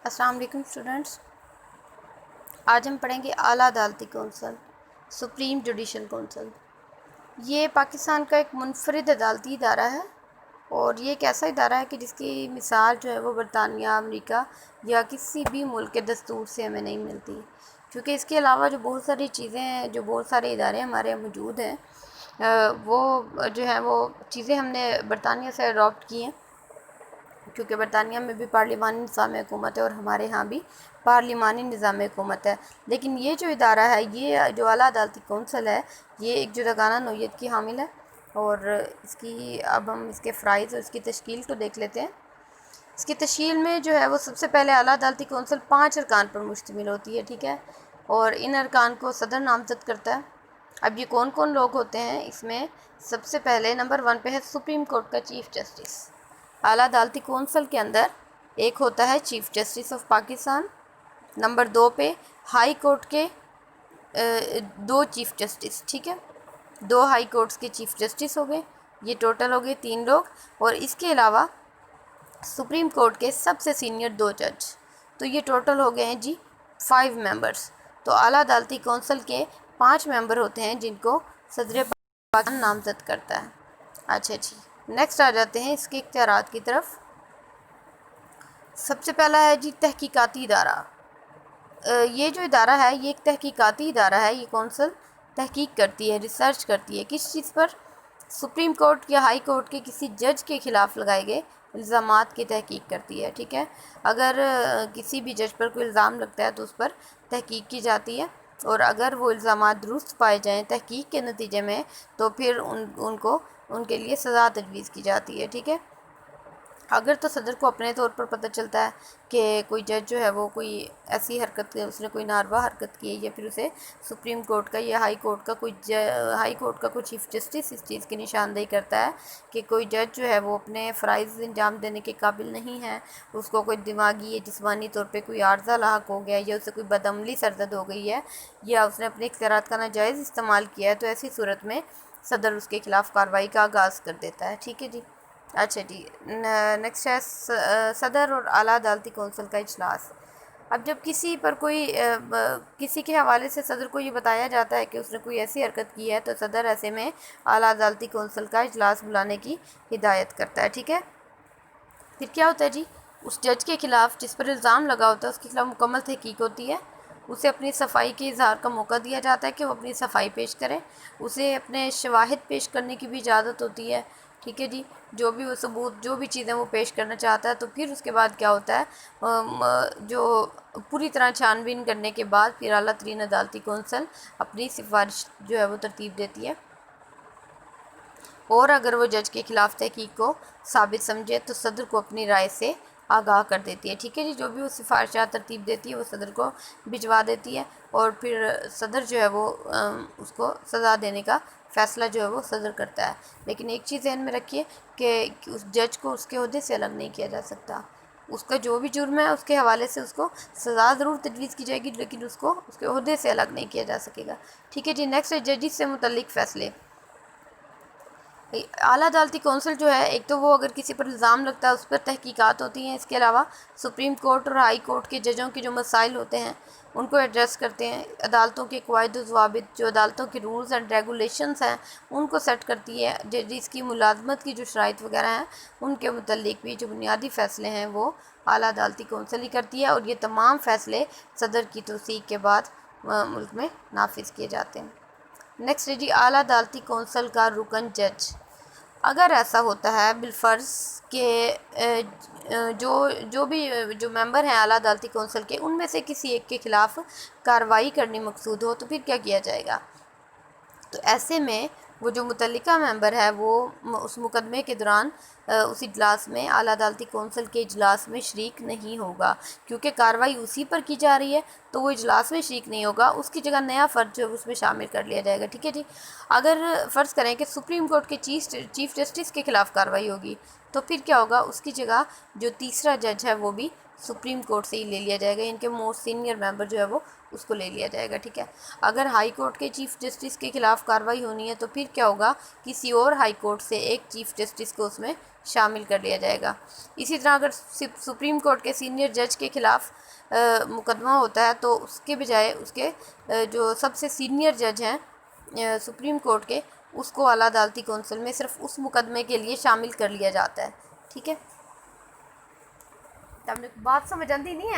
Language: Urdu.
السلام علیکم اسٹوڈنٹس، آج ہم پڑھیں گے اعلیٰ عدالتی کونسل، سپریم جوڈیشل کونسل۔ یہ پاکستان کا ایک منفرد عدالتی ادارہ ہے اور یہ ایک ایسا ادارہ ہے کہ جس کی مثال جو ہے وہ برطانیہ، امریکہ یا کسی بھی ملک کے دستور سے ہمیں نہیں ملتی، کیونکہ اس کے علاوہ جو بہت ساری چیزیں ہیں، جو بہت سارے ادارے ہمارے یہاں موجود ہیں، وہ جو ہے وہ چیزیں ہم نے برطانیہ سے اڈاپٹ کی ہیں، کیونکہ برطانیہ میں بھی پارلیمانی نظام حکومت ہے اور ہمارے ہاں بھی پارلیمانی نظام حکومت ہے۔ لیکن یہ جو ادارہ ہے، یہ جو اعلیٰ عدالتی کونسل ہے، یہ ایک جداگانہ نوعیت کی حامل ہے اور اب ہم اس کے فرائض اور اس کی تشکیل کو دیکھ لیتے ہیں۔ اس کی تشکیل میں جو ہے وہ سب سے پہلے اعلیٰ عدالتی کونسل 5 ارکان پر مشتمل ہوتی ہے، ٹھیک ہے، اور ان ارکان کو صدر نامزد کرتا ہے۔ اب یہ کون کون لوگ ہوتے ہیں؟ اس میں سب سے پہلے نمبر 1 پہ ہے سپریم کورٹ کا چیف جسٹس۔ اعلیٰ عدالتی کونسل کے اندر ایک ہوتا ہے chief justice of Pakistan. Number 2 پہ ہائی کورٹ کے 2 چیف جسٹس، ٹھیک ہے، 2 ہائی کورٹس کے چیف جسٹس ہو گئے، یہ ٹوٹل ہو گئے 3 لوگ، اور اس کے علاوہ سپریم کورٹ کے سب سے سینئر 2 جج، تو یہ ٹوٹل ہو گئے ہیں جی 5 ممبرس۔ تو اعلیٰ عدالتی کونسل کے 5 ممبر ہوتے ہیں جن کو صدر پاکستان نامزد کرتا ہے۔ اچھا جی، نیکسٹ آ جاتے ہیں اس کے اختیارات کی طرف۔ سب سے پہلا ہے جی تحقیقاتی ادارہ۔ یہ جو ادارہ ہے یہ ایک تحقیقاتی ادارہ ہے، یہ کونسل تحقیق کرتی ہے، ریسرچ کرتی ہے، کس چیز پر؟ سپریم کورٹ یا ہائی کورٹ کے کسی جج کے خلاف لگائے گئے الزامات کی تحقیق کرتی ہے، ٹھیک ہے۔ اگر کسی بھی جج پر کوئی الزام لگتا ہے تو اس پر تحقیق کی جاتی ہے، اور اگر وہ الزامات درست پائے جائیں تحقیق کے نتیجے میں تو پھر ان کے لیے سزا تجویز کی جاتی ہے، ٹھیک ہے۔ اگر تو صدر کو اپنے طور پر پتہ چلتا ہے کہ کوئی جج جو ہے وہ کوئی ایسی حرکت، اس نے کوئی ناروا حرکت کی ہے، یا پھر اسے سپریم کورٹ کا یا ہائی کورٹ کا کوئی چیف جسٹس اس چیز کی نشاندہی کرتا ہے کہ کوئی جج جو ہے وہ اپنے فرائض انجام دینے کے قابل نہیں ہے، اس کو کوئی دماغی یا جسمانی طور پہ کوئی عارضہ لاحق ہو گیا ہے، یا اسے کوئی بدعملی سرزد ہو گئی ہے، یا اس نے اپنے اختیارات کا ناجائز استعمال کیا ہے، تو ایسی صورت میں صدر اس کے خلاف کارروائی کا آغاز کر دیتا ہے، ٹھیک ہے جی۔ اچھا جی، نیکسٹ ہے صدر اور اعلیٰ عدالتی کونسل کا اجلاس۔ اب جب کسی کے حوالے سے صدر کو یہ بتایا جاتا ہے کہ اس نے کوئی ایسی حرکت کی ہے، تو صدر ایسے میں اعلیٰ عدالتی کونسل کا اجلاس بلانے کی ہدایت کرتا ہے، ٹھیک ہے۔ پھر کیا ہوتا ہے جی؟ اس جج کے خلاف جس پر الزام لگا ہوتا ہے اس کے خلاف مکمل تحقیق ہوتی ہے، اسے اپنی صفائی کے اظہار کا موقع دیا جاتا ہے کہ وہ اپنی صفائی پیش کرے، اسے اپنے شواہد پیش کرنے کی بھی اجازت ہوتی ہے، ٹھیک ہے جی، جو بھی وہ ثبوت، جو بھی چیزیں وہ پیش کرنا چاہتا ہے۔ تو پھر اس کے بعد کیا ہوتا ہے، جو پوری طرح چھان بین کرنے کے بعد پھر اعلیٰ ترین عدالتی کونسل اپنی سفارش جو ہے وہ ترتیب دیتی ہے، اور اگر وہ جج کے خلاف تحقیق کو ثابت سمجھے تو صدر کو اپنی رائے سے آگاہ کر دیتی ہے، ٹھیک ہے جی، جو بھی وہ سفارشات ترتیب دیتی ہے وہ صدر کو بھجوا دیتی ہے، اور پھر صدر جو ہے وہ اس کو سزا دینے کا فیصلہ جو ہے وہ صدر کرتا ہے۔ لیکن ایک چیز ذہن میں رکھیے کہ اس جج کو اس کے عہدے سے الگ نہیں کیا جا سکتا، اس کا جو بھی جرم ہے اس کے حوالے سے اس کو سزا ضرور تجویز کی جائے گی، لیکن اس کو اس کے عہدے سے الگ نہیں کیا جا سکے گا، ٹھیک ہے جی۔ نیکسٹ ہے ججز سے متعلق فیصلے۔ اعلیٰ عدالتی کونسل جو ہے، ایک تو وہ اگر کسی پر الزام لگتا ہے اس پر تحقیقات ہوتی ہیں، اس کے علاوہ سپریم کورٹ اور ہائی کورٹ کے ججوں کے جو مسائل ہوتے ہیں ان کو ایڈریس کرتے ہیں، عدالتوں کے قواعد و ضوابط، جو عدالتوں کے رولز اینڈ ریگولیشنز ہیں ان کو سیٹ کرتی ہے، ججز کی ملازمت کی جو شرائط وغیرہ ہیں ان کے متعلق بھی جو بنیادی فیصلے ہیں وہ اعلیٰ عدالتی کونسل ہی کرتی ہے، اور یہ تمام فیصلے صدر کی توثیق کے بعد ملک میں نافذ کیے جاتے ہیں۔ نیکسٹ ہے جی اعلیٰ عدالتی کونسل کا رکن جج۔ اگر ایسا ہوتا ہے بالفرض کہ جو ممبر ہیں اعلیٰ عدالتی کونسل کے، ان میں سے کسی ایک کے خلاف کارروائی کرنی مقصود ہو تو پھر کیا کیا جائے گا؟ تو ایسے میں وہ جو متعلقہ ممبر ہے وہ اس مقدمے کے دوران اس اجلاس میں، اعلیٰ عدالتی کونسل کے اجلاس میں شریک نہیں ہوگا، کیونکہ کارروائی اسی پر کی جا رہی ہے تو وہ اجلاس میں شریک نہیں ہوگا، اس کی جگہ نیا فرد جو ہے اس میں شامل کر لیا جائے گا، ٹھیک ہے جی۔ اگر فرض کریں کہ سپریم کورٹ کے چیف جسٹس کے خلاف کارروائی ہوگی تو پھر کیا ہوگا؟ اس کی جگہ جو تیسرا جج ہے وہ بھی سپریم کورٹ سے ہی لے لیا جائے گا، ان کے موسٹ سینئر ممبر جو ہے وہ اس کو لے لیا جائے گا، ٹھیک ہے۔ اگر ہائی کورٹ کے چیف جسٹس کے خلاف کارروائی ہونی ہے تو پھر کیا ہوگا، کسی اور ہائی کورٹ سے ایک چیف جسٹس کو اس میں شامل کر لیا جائے گا۔ اسی طرح اگر سپریم کورٹ کے سینئر جج کے خلاف مقدمہ ہوتا ہے تو اس کے بجائے اس کے جو سب سے سینئر جج ہیں سپریم کورٹ کے، اس کو اعلیٰ عدالتی کونسل میں صرف اس مقدمے کے لیے شامل کر لیا جاتا ہے، ٹھیک ہے۔ بات سمجھ آتی نہیں ہے؟